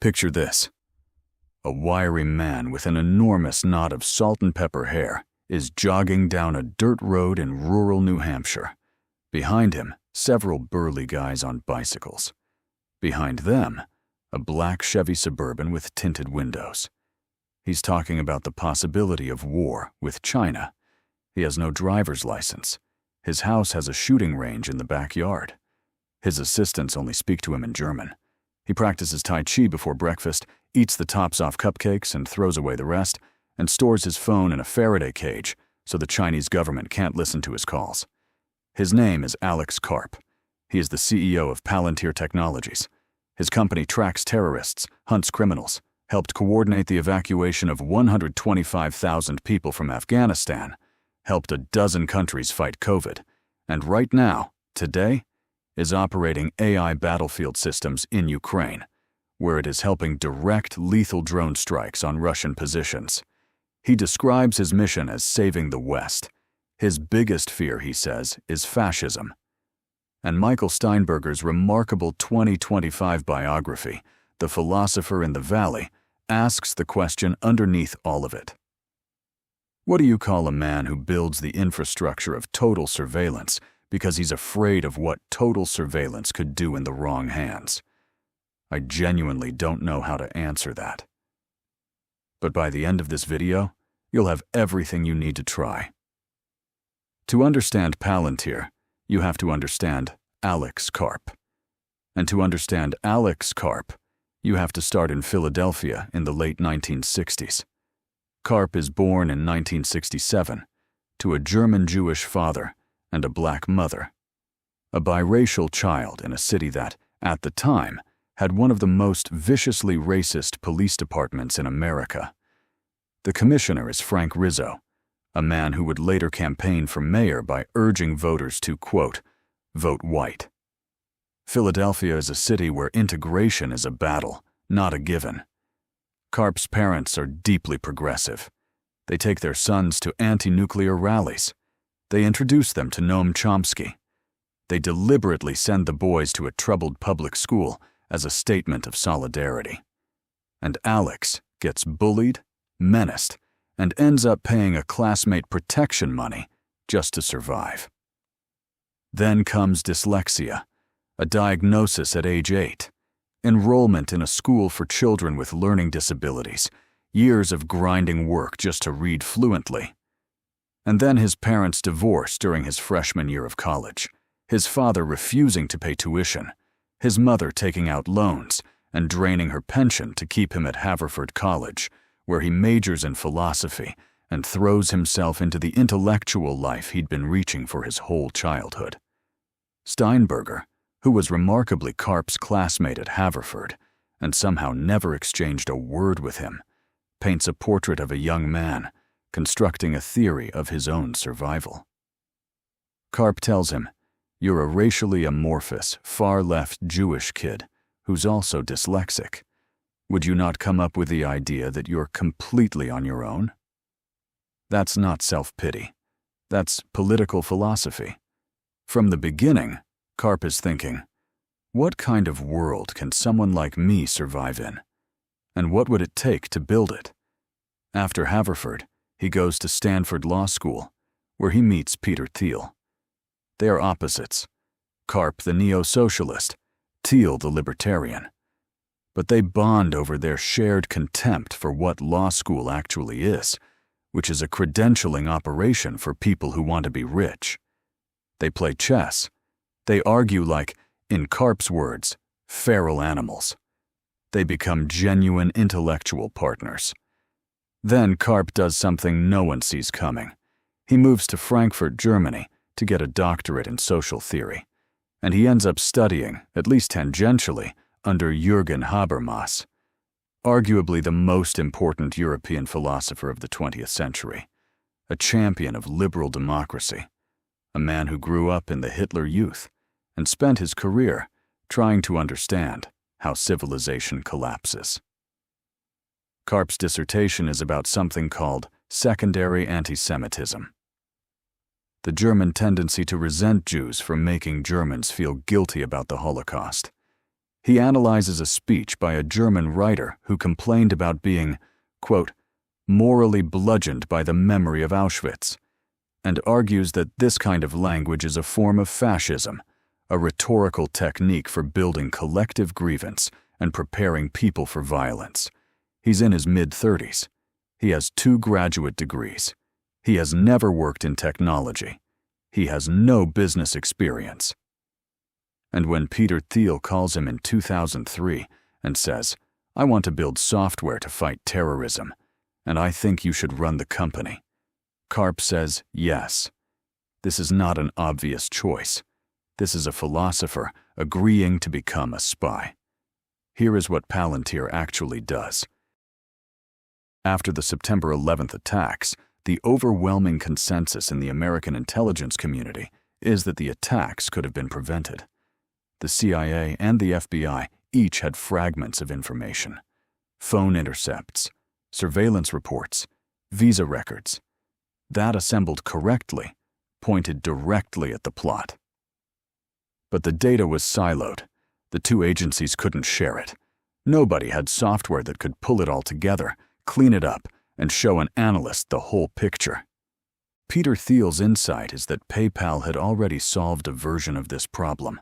Picture this. A wiry man with an enormous knot of salt and pepper hair is jogging down a dirt road in rural New Hampshire. Behind him, several burly guys on bicycles. Behind them, a black Chevy Suburban with tinted windows. He's talking about the possibility of war with China. He has no driver's license. His house has a shooting range in the backyard. His assistants only speak to him in German. He practices Tai Chi before breakfast, eats the tops off cupcakes and throws away the rest, and stores his phone in a Faraday cage so the Chinese government can't listen to his calls. His name is Alex Karp. He is the CEO of Palantir Technologies. His company tracks terrorists, hunts criminals, helped coordinate the evacuation of 125,000 people from Afghanistan, helped a dozen countries fight COVID, and right now, today, is operating AI battlefield systems in Ukraine, where it is helping direct lethal drone strikes on Russian positions. He describes his mission as saving the West. His biggest fear, he says, is fascism. And Michael Steinberger's remarkable 2025 biography, The Philosopher in the Valley, asks the question underneath all of it. What do you call a man who builds the infrastructure of total surveillance because he's afraid of what total surveillance could do in the wrong hands? I genuinely don't know how to answer that. But by the end of this video, you'll have everything you need to try. To understand Palantir, you have to understand Alex Karp. And to understand Alex Karp, you have to start in Philadelphia in the late 1960s. Karp is born in 1967 to a German Jewish father and a black mother. A biracial child in a city that, at the time, had one of the most viciously racist police departments in America. The commissioner is Frank Rizzo, a man who would later campaign for mayor by urging voters to, quote, vote white. Philadelphia is a city where integration is a battle, not a given. Karp's parents are deeply progressive. They take their sons to anti-nuclear rallies. They introduce them to Noam Chomsky. They deliberately send the boys to a troubled public school as a statement of solidarity. And Alex gets bullied, menaced, and ends up paying a classmate protection money just to survive. Then comes dyslexia, a diagnosis at age 8, enrollment in a school for children with learning disabilities, years of grinding work just to read fluently. And then his parents' divorce during his freshman year of college, his father refusing to pay tuition, his mother taking out loans and draining her pension to keep him at Haverford College, where he majors in philosophy and throws himself into the intellectual life he'd been reaching for his whole childhood. Steinberger, who was remarkably Karp's classmate at Haverford and somehow never exchanged a word with him, paints a portrait of a young man constructing a theory of his own survival. Karp tells him, "You're a racially amorphous, far-left Jewish kid who's also dyslexic. Would you not come up with the idea that you're completely on your own?" That's not self-pity. That's political philosophy. From the beginning, Karp is thinking, what kind of world can someone like me survive in? And what would it take to build it? After Haverford, he goes to Stanford Law School, where he meets Peter Thiel. They are opposites. Karp, the neo-socialist, Thiel, the libertarian. But they bond over their shared contempt for what law school actually is, which is a credentialing operation for people who want to be rich. They play chess. They argue like, in Karp's words, feral animals. They become genuine intellectual partners. Then Karp does something no one sees coming. He moves to Frankfurt, Germany, to get a doctorate in social theory, and he ends up studying, at least tangentially, under Jürgen Habermas, arguably the most important European philosopher of the 20th century, a champion of liberal democracy, a man who grew up in the Hitler Youth and spent his career trying to understand how civilization collapses. Karp's dissertation is about something called secondary anti-Semitism, the German tendency to resent Jews for making Germans feel guilty about the Holocaust. He analyzes a speech by a German writer who complained about being, quote, morally bludgeoned by the memory of Auschwitz, and argues that this kind of language is a form of fascism, a rhetorical technique for building collective grievance and preparing people for violence. He's in his mid-30s. He has 2 graduate degrees. He has never worked in technology. He has no business experience. And when Peter Thiel calls him in 2003 and says, I want to build software to fight terrorism, and I think you should run the company, Karp says yes. This is not an obvious choice. This is a philosopher agreeing to become a spy. Here is what Palantir actually does. After the September 11th attacks, the overwhelming consensus in the American intelligence community is that the attacks could have been prevented. The CIA and the FBI each had fragments of information: phone intercepts, surveillance reports, visa records. That assembled correctly pointed directly at the plot. But the data was siloed. The 2 agencies couldn't share it. Nobody had software that could pull it all together, clean it up, and show an analyst the whole picture. Peter Thiel's insight is that PayPal had already solved a version of this problem.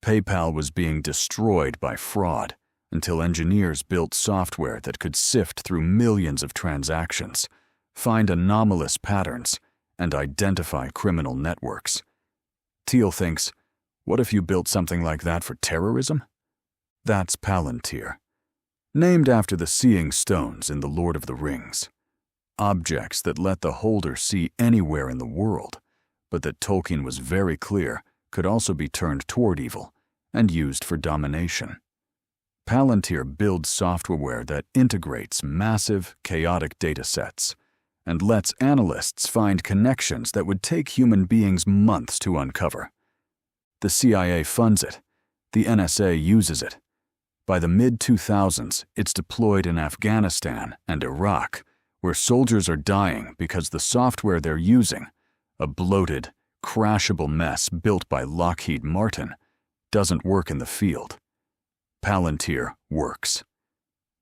PayPal was being destroyed by fraud until engineers built software that could sift through millions of transactions, find anomalous patterns, and identify criminal networks. Thiel thinks, what if you built something like that for terrorism? That's Palantir. Named after the seeing stones in The Lord of the Rings. Objects that let the holder see anywhere in the world, but that Tolkien was very clear could also be turned toward evil and used for domination. Palantir builds software that integrates massive, chaotic datasets and lets analysts find connections that would take human beings months to uncover. The CIA funds it. The NSA uses it. By the mid-2000s, it's deployed in Afghanistan and Iraq, where soldiers are dying because the software they're using, a bloated, crashable mess built by Lockheed Martin, doesn't work in the field. Palantir works.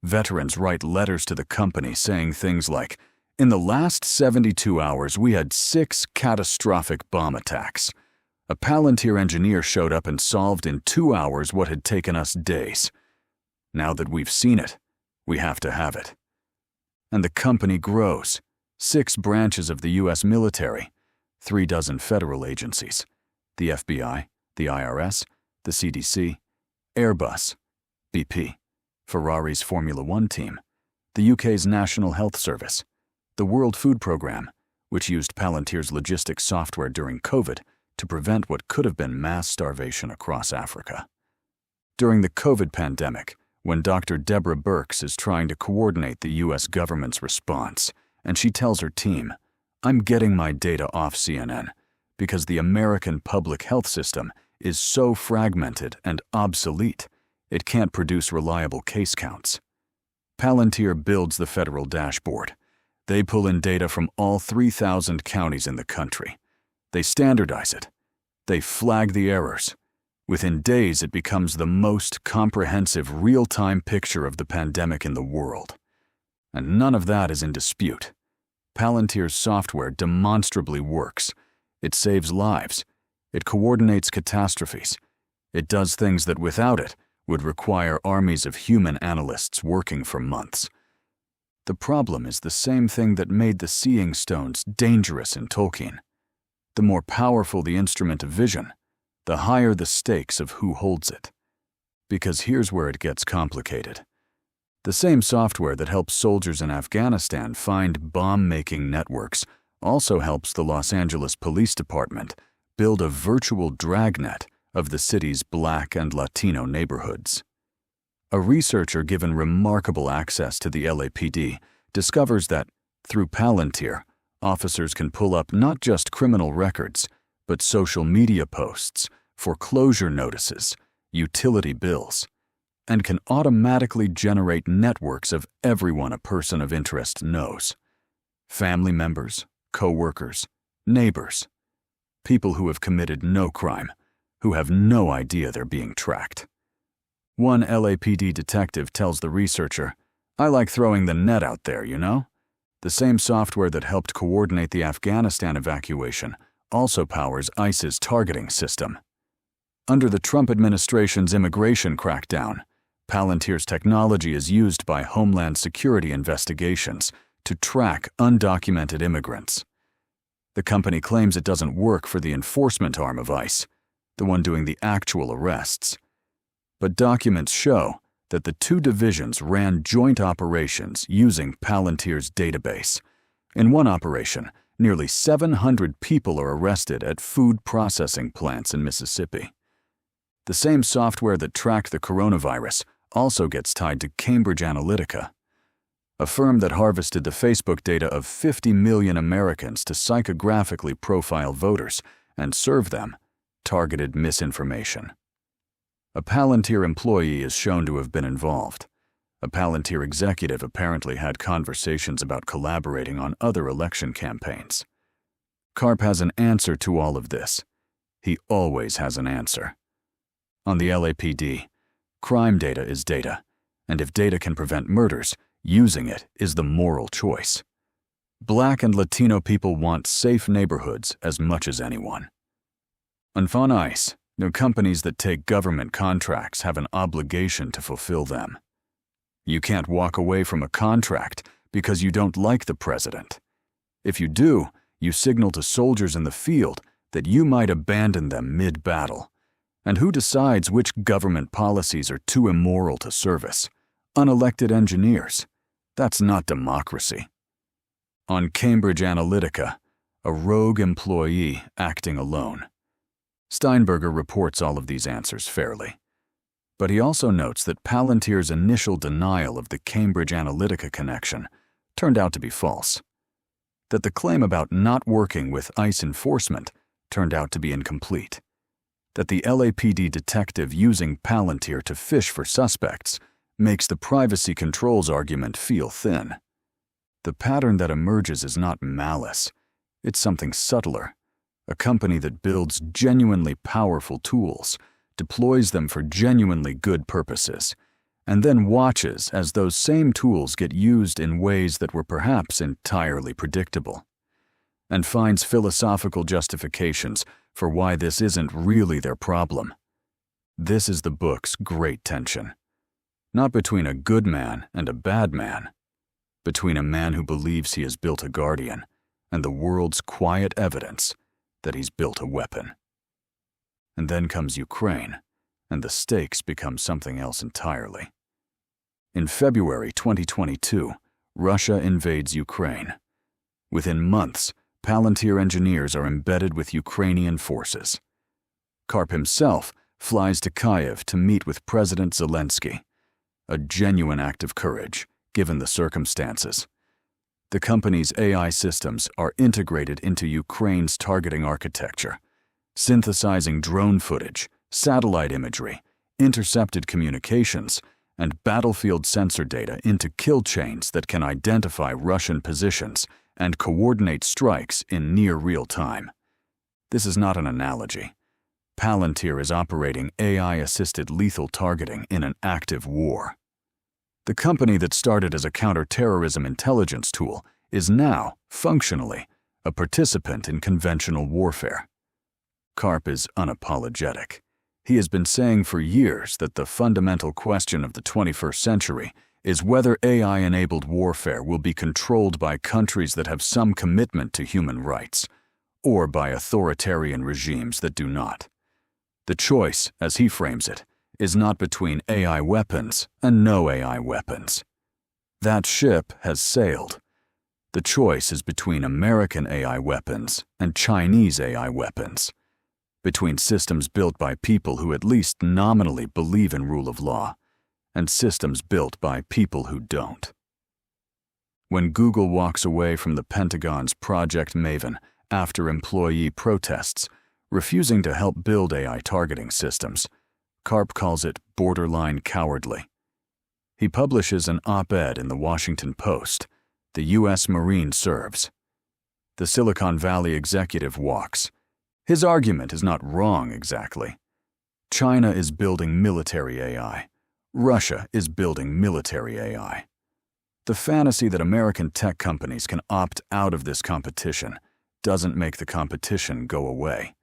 Veterans write letters to the company saying things like, in the last 72 hours, we had 6 catastrophic bomb attacks. A Palantir engineer showed up and solved in 2 hours what had taken us days. Now that we've seen it, we have to have it. And the company grows. 6 branches of the U.S. military, 3 dozen federal agencies, the FBI, the IRS, the CDC, Airbus, BP, Ferrari's Formula One team, the UK's National Health Service, the World Food Programme, which used Palantir's logistics software during COVID to prevent what could have been mass starvation across Africa. During the COVID pandemic, when Dr. Deborah Birx is trying to coordinate the U.S. government's response, and she tells her team, I'm getting my data off CNN because the American public health system is so fragmented and obsolete, it can't produce reliable case counts. Palantir builds the federal dashboard. They pull in data from all 3,000 counties in the country. They standardize it. They flag the errors. Within days, it becomes the most comprehensive real-time picture of the pandemic in the world. And none of that is in dispute. Palantir's software demonstrably works. It saves lives. It coordinates catastrophes. It does things that without it would require armies of human analysts working for months. The problem is the same thing that made the seeing stones dangerous in Tolkien. The more powerful the instrument of vision, the higher the stakes of who holds it. Because here's where it gets complicated. The same software that helps soldiers in Afghanistan find bomb-making networks also helps the Los Angeles Police Department build a virtual dragnet of the city's Black and Latino neighborhoods. A researcher given remarkable access to the LAPD discovers that, through Palantir, officers can pull up not just criminal records, but social media posts, foreclosure notices, utility bills, and can automatically generate networks of everyone a person of interest knows. Family members, co-workers, neighbors, people who have committed no crime, who have no idea they're being tracked. One LAPD detective tells the researcher, "I like throwing the net out there, you know?" The same software that helped coordinate the Afghanistan evacuation also powers ICE's targeting system. Under the Trump administration's immigration crackdown, Palantir's technology is used by Homeland Security investigations to track undocumented immigrants. The company claims it doesn't work for the enforcement arm of ICE, the one doing the actual arrests. But documents show that the two divisions ran joint operations using Palantir's database. In one operation, nearly 700 people are arrested at food processing plants in Mississippi. The same software that tracked the coronavirus also gets tied to Cambridge Analytica, a firm that harvested the Facebook data of 50 million Americans to psychographically profile voters and serve them targeted misinformation. A Palantir employee is shown to have been involved. A Palantir executive apparently had conversations about collaborating on other election campaigns. Karp has an answer to all of this. He always has an answer. On the LAPD, crime data is data, and if data can prevent murders, using it is the moral choice. Black and Latino people want safe neighborhoods as much as anyone. On ICE, the companies that take government contracts have an obligation to fulfill them. You can't walk away from a contract because you don't like the president. If you do, you signal to soldiers in the field that you might abandon them mid-battle. And who decides which government policies are too immoral to service? Unelected engineers. That's not democracy. On Cambridge Analytica, a rogue employee acting alone. Steinberger reports all of these answers fairly. But he also notes that Palantir's initial denial of the Cambridge Analytica connection turned out to be false. That the claim about not working with ICE enforcement turned out to be incomplete. That the LAPD detective using Palantir to fish for suspects makes the privacy controls argument feel thin. The pattern that emerges is not malice. It's something subtler. A company that builds genuinely powerful tools, deploys them for genuinely good purposes, and then watches as those same tools get used in ways that were perhaps entirely predictable, and finds philosophical justifications for why this isn't really their problem. This is the book's great tension. Not between a good man and a bad man, between a man who believes he has built a guardian and the world's quiet evidence that he's built a weapon. And then comes Ukraine, and the stakes become something else entirely. In February 2022, Russia invades Ukraine. Within months, Palantir engineers are embedded with Ukrainian forces. Karp himself flies to Kyiv to meet with President Zelensky, a genuine act of courage, given the circumstances. The company's AI systems are integrated into Ukraine's targeting architecture, synthesizing drone footage, satellite imagery, intercepted communications, and battlefield sensor data into kill chains that can identify Russian positions and coordinate strikes in near real time. This is not an analogy. Palantir is operating AI-assisted lethal targeting in an active war. The company that started as a counterterrorism intelligence tool is now, functionally, a participant in conventional warfare. Karp is unapologetic. He has been saying for years that the fundamental question of the 21st century is whether AI-enabled warfare will be controlled by countries that have some commitment to human rights, or by authoritarian regimes that do not. The choice, as he frames it, is not between AI weapons and no AI weapons. That ship has sailed. The choice is between American AI weapons and Chinese AI weapons, between systems built by people who at least nominally believe in rule of law, and systems built by people who don't. When Google walks away from the Pentagon's Project Maven after employee protests, refusing to help build AI targeting systems, Karp calls it borderline cowardly. He publishes an op-ed in the Washington Post, "The U.S. Marine serves." The Silicon Valley executive walks. His argument is not wrong exactly. China is building military AI, Russia is building military AI. The fantasy that American tech companies can opt out of this competition doesn't make the competition go away.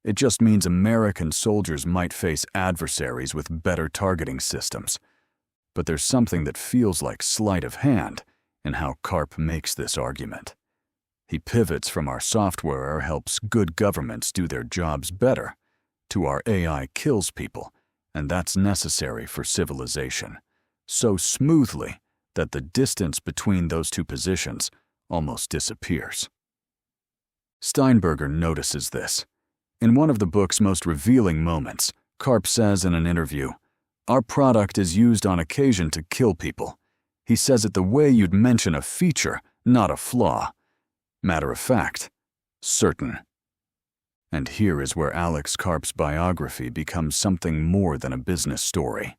It just means American soldiers might face adversaries with better targeting systems. But there's something that feels like sleight of hand in how Karp makes this argument. He pivots from our software helps good governments do their jobs better to our AI kills people, and that's necessary for civilization, so smoothly that the distance between those two positions almost disappears. Steinberger notices this. In one of the book's most revealing moments, Karp says in an interview, "Our product is used on occasion to kill people." He says it the way you'd mention a feature, not a flaw. Matter of fact, certain. And here is where Alex Karp's biography becomes something more than a business story.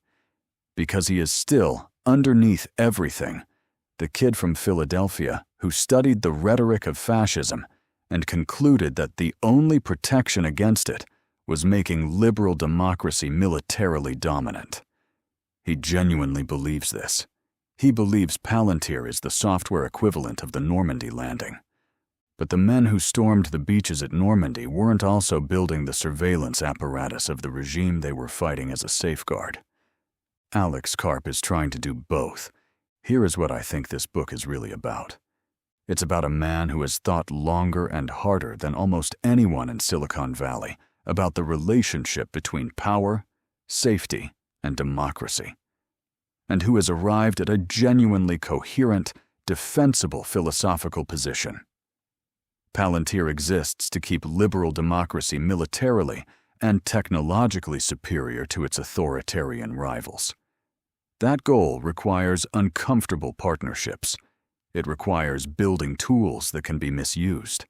Because he is still, underneath everything, the kid from Philadelphia who studied the rhetoric of fascism and concluded that the only protection against it was making liberal democracy militarily dominant. He genuinely believes this. He believes Palantir is the software equivalent of the Normandy landing. But the men who stormed the beaches at Normandy weren't also building the surveillance apparatus of the regime they were fighting as a safeguard. Alex Karp is trying to do both. Here is what I think this book is really about. It's about a man who has thought longer and harder than almost anyone in Silicon Valley about the relationship between power, safety, and democracy, and who has arrived at a genuinely coherent, defensible philosophical position. Palantir exists to keep liberal democracy militarily and technologically superior to its authoritarian rivals. That goal requires uncomfortable partnerships. It requires building tools that can be misused.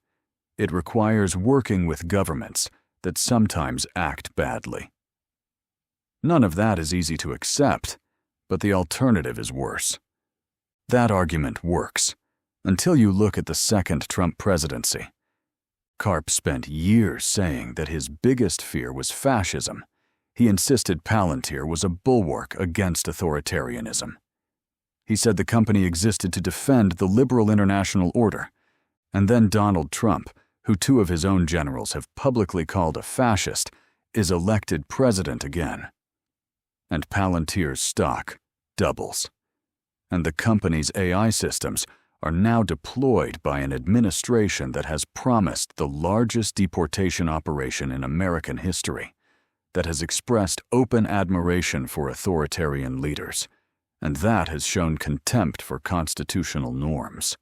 It requires working with governments that sometimes act badly. None of that is easy to accept, but the alternative is worse. That argument works, until you look at the second Trump presidency. Karp spent years saying that his biggest fear was fascism. He insisted Palantir was a bulwark against authoritarianism. He said the company existed to defend the liberal international order. And then Donald Trump, who two of his own generals have publicly called a fascist, is elected president again. And Palantir's stock doubles. And the company's AI systems are now deployed by an administration that has promised the largest deportation operation in American history, that has expressed open admiration for authoritarian leaders, and that has shown contempt for constitutional norms.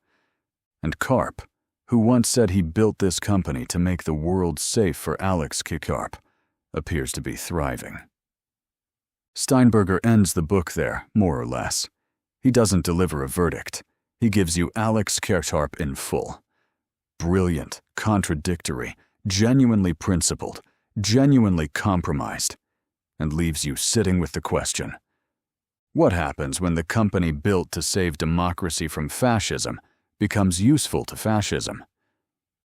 And Karp, who once said he built this company to make the world safe for Alex Karp, appears to be thriving. Steinberger ends the book there, more or less. He doesn't deliver a verdict. He gives you Alex Karp in full. Brilliant, contradictory, genuinely principled, genuinely compromised, and leaves you sitting with the question: what happens when the company built to save democracy from fascism becomes useful to fascism?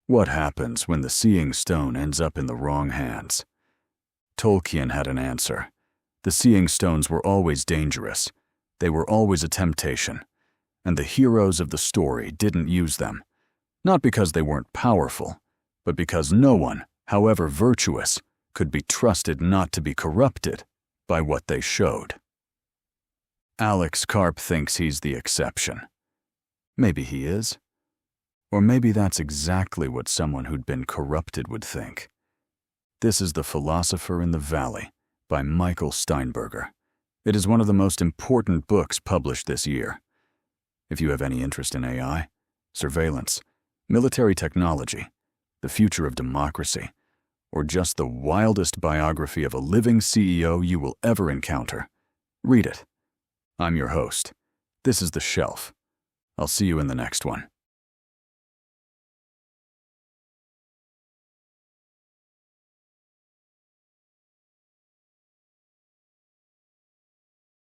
What happens when the seeing stone ends up in the wrong hands? Tolkien had an answer. The seeing stones were always dangerous. They were always a temptation. And the heroes of the story didn't use them, not because they weren't powerful, but because no one, however virtuous, could be trusted not to be corrupted by what they showed. Alex Karp thinks he's the exception. Maybe he is. Or maybe that's exactly what someone who'd been corrupted would think. This is The Philosopher in the Valley by Michael Steinberger. It is one of the most important books published this year. If you have any interest in AI, surveillance, military technology, the future of democracy, or just the wildest biography of a living CEO you will ever encounter, read it. I'm your host. This is The Shelf. I'll see you in the next one.